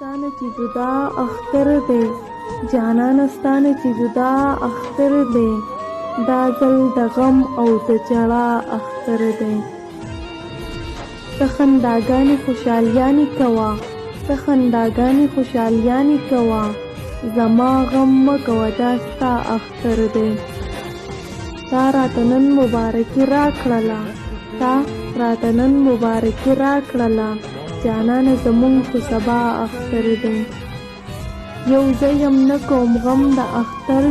ستانه چې جدا اختر دی جانانه ستانه چې جدا اختر دی دا ځل د غم او د ژړا اختر دی ته خنداګانې خوشحالیانې کوه ته خنداګانې خوشحالیانې کوه زما غم مه کوه دا ستا اختر دی تا راته نن مبارکي راکړله تا راته نن مبارکي راکړله جانانه زمونږ خو سبا اختر دی یو زه یم نه کوم غم د اختر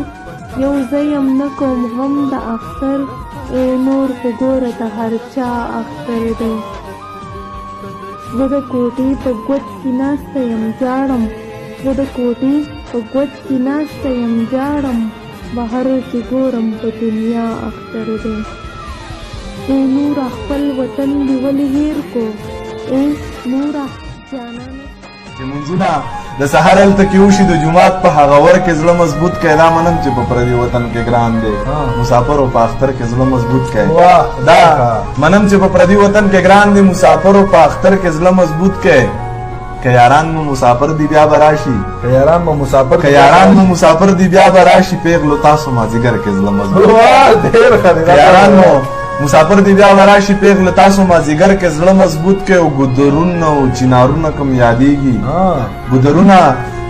یو زه یم نه کوم غم د اختر ای نور خو ګوره د هر چا اختر دی زه د کوټې په ګوت کې ناسته یم جاړم زه د کوټې په ګوت کې ناسته یم جاړم بهر چې ګورم په دنیا اختر دی ای نوره خپل وطن دې ولې هېر کو ای نوره جانانه چې منځونه د سحر هلته کې وشي د جومات په هغه ور کې زړه مضبوط کړئ دا منم چې په پردي وطن کې ګران دی مسافرو په اختر کې زړه مضبوط کړئ دا منم چې په پردي وطن کې ګران دی مسافرو په اختر کې زړه مضبوط کړئ که یاران مو مسافر دی بیا به راشي که یاران مو مسافر دی بیا به راشي پیغلو تاسو مازدیګر کې زړه مضبوط که یاران مو مسافر دی بیا به راشي پیغلو تاسو مازدیګر کې زړه مضبوط کړئ او ګودرونه او چنارونه کم یادېږي ګودرونه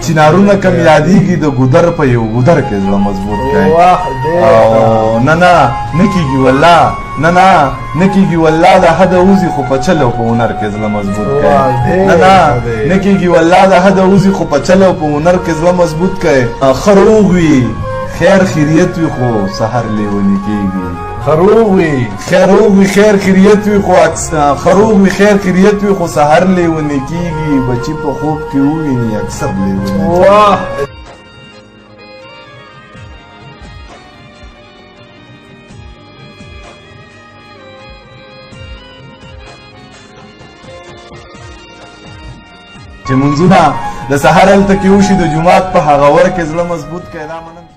چنارونه کم یادېږي د ګودر په یو ګودر کې زړه مضبوط کړئ او نه نه کېږي والله نه کېږي والله د حده وځي خو په چل او په هنر کې زړه مضبوط کړئ نه کېږي والله د حده وځي خو په چل او په هنر کې زړه مضبوط کړئ ښه روغ وي خیر خیریت وي خو سحر لیونی کېږي خروغ وي خیر خیریت وي خو خروغ وي خیر خیریت وي خو سحر لیونی کېږي بچي په خوب کې وویني اکثر لیونی چې منځونه د سحر هلته کې وشي د جومات په هغه ور کې زړه مضبوط کړئ دا منم